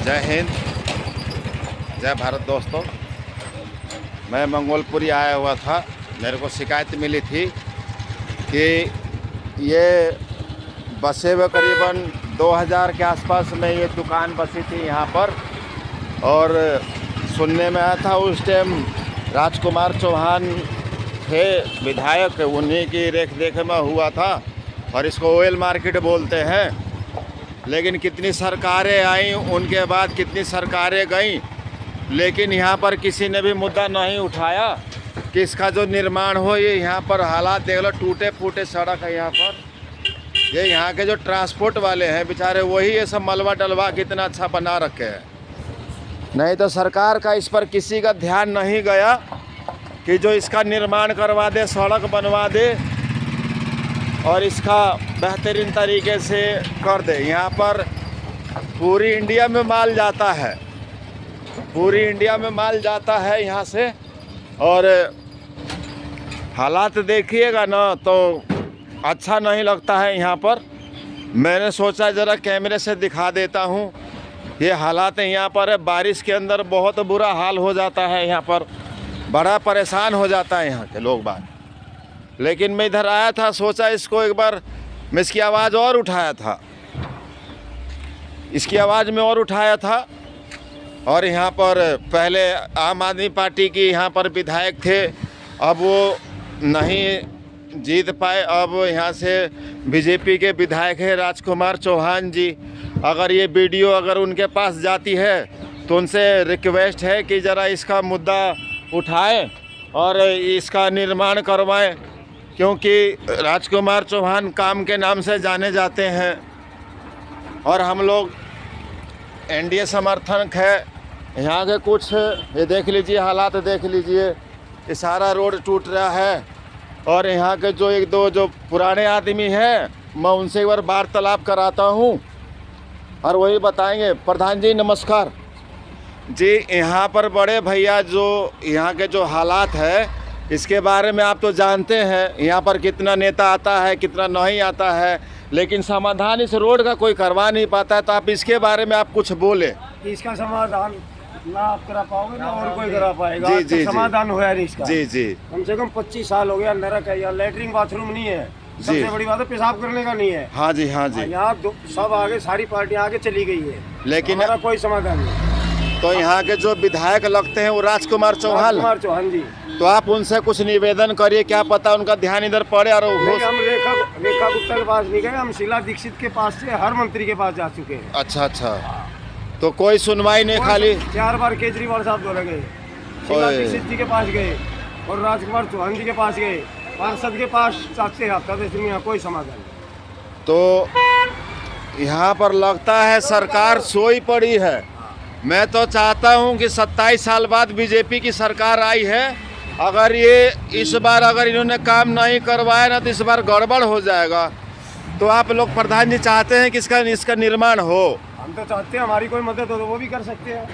जय हिंद, जय भारत दोस्तों। मैं मंगोलपुरी आया हुआ था। मेरे को शिकायत मिली थी कि ये बसे हुए करीबन 2000 के आसपास में ये दुकान बसी थी यहाँ पर, और सुनने में आया था उस टाइम राजकुमार चौहान थे विधायक, उन्हीं की रेख देख में हुआ था और इसको ऑयल मार्केट बोलते हैं। लेकिन कितनी सरकारें आई, उनके बाद कितनी सरकारें गईं, लेकिन यहाँ पर किसी ने भी मुद्दा नहीं उठाया कि इसका जो निर्माण हो। ये यहाँ पर हालात देख लो, टूटे फूटे सड़क है यहाँ पर। ये यहाँ के जो ट्रांसपोर्ट वाले हैं बेचारे, वही ये सब मलबा डलवा कितना अच्छा बना रखे हैं। नहीं तो सरकार का इस पर किसी का ध्यान नहीं गया कि जो इसका निर्माण करवा दे, सड़क बनवा दे और इसका बेहतरीन तरीके से कर दे। यहाँ पर पूरी इंडिया में माल जाता है, पूरी इंडिया में माल जाता है यहाँ से। और हालात देखिएगा ना तो अच्छा नहीं लगता है यहाँ पर। मैंने सोचा ज़रा कैमरे से दिखा देता हूँ। ये हालात यहाँ पर है, बारिश के अंदर बहुत बुरा हाल हो जाता है यहाँ पर, बड़ा परेशान हो जाता है यहाँ के लोग बाग। लेकिन मैं इधर आया था, सोचा इसको एक बार मैं इसकी आवाज़ और उठाया था, इसकी आवाज़ में और उठाया था। और यहाँ पर पहले आम आदमी पार्टी की यहाँ पर विधायक थे, अब वो नहीं जीत पाए। अब यहाँ से बीजेपी के विधायक है राजकुमार चौहान जी। अगर ये वीडियो अगर उनके पास जाती है तो उनसे रिक्वेस्ट है कि ज़रा इसका मुद्दा उठाएं और इसका निर्माण करवाएं, क्योंकि राजकुमार चौहान काम के नाम से जाने जाते हैं और हम लोग एनडीए समर्थक है। यहाँ के कुछ ये देख लीजिए, हालात देख लीजिए, ये सारा रोड टूट रहा है। और यहाँ के जो एक दो जो पुराने आदमी हैं, मैं उनसे एक बार वार्तालाप कराता हूँ और वही बताएंगे। प्रधान जी नमस्कार जी। यहाँ पर बड़े भैया जो यहाँ के जो हालात है, इसके बारे में आप तो जानते हैं, यहाँ पर कितना नेता आता है कितना नहीं आता है, लेकिन समाधान इस रोड का कोई करवा नहीं पाता है। तो आप इसके बारे में आप कुछ बोले। इसका समाधान ना आप करा पाओगे ना और कोई करा पाएगा। जी जी समाधान हुआ नहीं इसका। जी जी कम से कम 25 साल हो गया, नरक है। यहाँ लेटरिन बाथरूम नहीं है, सबसे बड़ी बात है पेशाब करने का नहीं है। हाँ जी, हाँ जी। यहाँ सब आगे, सारी पार्टियाँ आगे चली गई है, लेकिन हमारा कोई समाधान नहीं। तो यहाँ के जो विधायक लगते हैं वो राजकुमार चौहान जी, तो आप उनसे कुछ निवेदन करिए, क्या पता उनका ध्यान इधर पड़े। और हम रेखा गुप्ता के पास नहीं गए, हम शीला दीक्षित के पास से हर मंत्री के पास जा चुके हैं। अच्छा अच्छा, तो कोई सुनवाई नहीं, खाली 4 बार केजरीवाल साहब बोले गए, शीला दीक्षित जी के पास गए और राजकुमार चौहान जी के पास गए, पार्षद के पास 7 हफ्ता से यहाँ कोई समाधान नहीं। तो यहाँ पर लगता है सरकार सोई पड़ी है। मैं तो चाहता हूँ कि 27 साल बाद बीजेपी की सरकार आई है, अगर ये इस बार अगर इन्होंने काम नहीं करवाया ना तो इस बार गड़बड़ हो जाएगा। तो आप लोग प्रधान जी चाहते हैं कि इसका निर्माण हो। हम तो चाहते हैं, हमारी कोई मदद हो तो वो भी कर सकते हैं।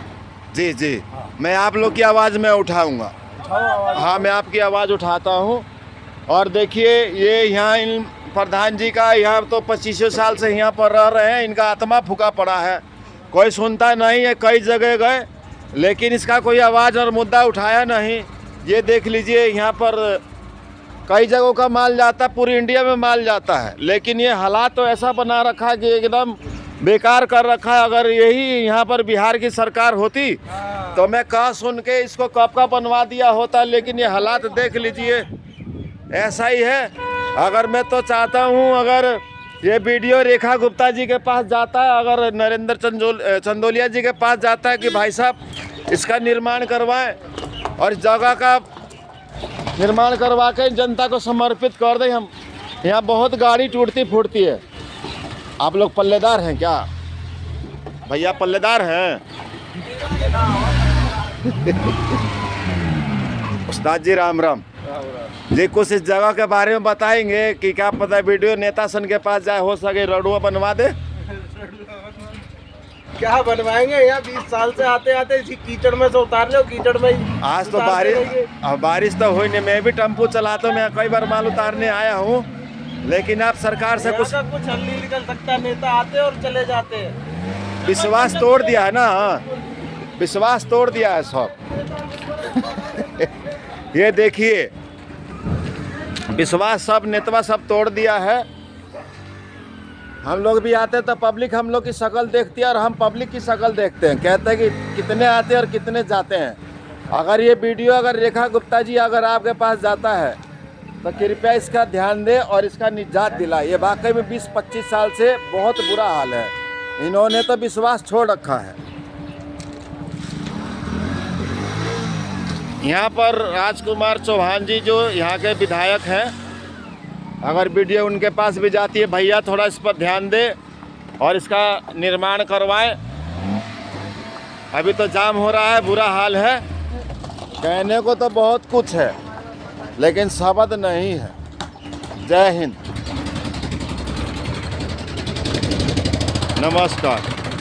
जी जी, मैं आप लोग की आवाज़ में उठाऊंगा। हाँ, मैं आपकी आवाज़ उठाता हूँ। और देखिए ये यहाँ इन प्रधान जी का, यहाँ तो 25 साल से यहाँ पर रह रहे हैं, इनका आत्मा फूका पड़ा है, कोई सुनता नहीं है। कई जगह गए लेकिन इसका कोई आवाज़ और मुद्दा उठाया नहीं। ये देख लीजिए, यहाँ पर कई जगहों का माल जाता है, पूरी इंडिया में माल जाता है, लेकिन ये हालात तो ऐसा बना रखा है कि एकदम बेकार कर रखा है। अगर यही यहाँ पर बिहार की सरकार होती तो मैं कह सुन के इसको कब का बनवा दिया होता। लेकिन ये हालात देख लीजिए, ऐसा ही है। अगर मैं तो चाहता हूँ अगर ये वीडियो रेखा गुप्ता जी के पास जाता है, अगर नरेंद्र चंदोलिया जी के पास जाता है कि भाई साहब इसका निर्माण करवाएं और इस जगह का निर्माण करवा के जनता को समर्पित कर दें। हम यहाँ बहुत गाड़ी टूटती फूटती है। आप लोग पल्लेदार हैं क्या भैया? पल्लेदार हैं? उस्ताद जी राम राम जी। कुछ इस जगह के बारे में बताएंगे कि क्या पता वीडियो नेता सन के पास जाए, हो सके रोडवा बनवा दे। क्या बनवाएंगे? यहाँ 20 साल से आते आते इसी कीचड़ में से उतार लो, कीचड़ में ही। आज तो बारिश तो हुई नहीं। मैं भी टेम्पो चलाता हूँ, मैं कई बार माल उतारने आया हूँ, लेकिन आप सरकार से कुछ हल नहीं निकल सकता। नेता आते और चले जाते हैं। विश्वास तोड़ दिया है ना, विश्वास तोड़ दिया है सब। ये देखिए विश्वास सब नेतवा सब तोड़ दिया है। हम लोग भी आते हैं तो पब्लिक हम लोग की शक्ल देखती है और हम पब्लिक की शक्ल देखते हैं, कहते हैं कि कितने आते हैं और कितने जाते हैं। अगर ये वीडियो अगर रेखा गुप्ता जी अगर आपके पास जाता है तो कृपया इसका ध्यान दें और इसका निजात दिलाए। ये वाकई में 20-25 साल से बहुत बुरा हाल है, इन्होंने तो विश्वास छोड़ रखा है। यहाँ पर राजकुमार चौहान जी जो यहाँ के विधायक हैं, अगर वीडियो उनके पास भी जाती है, भैया थोड़ा इस पर ध्यान दें और इसका निर्माण करवाएं। अभी तो जाम हो रहा है, बुरा हाल है। कहने को तो बहुत कुछ है लेकिन शब्द नहीं है। जय हिंद, नमस्कार।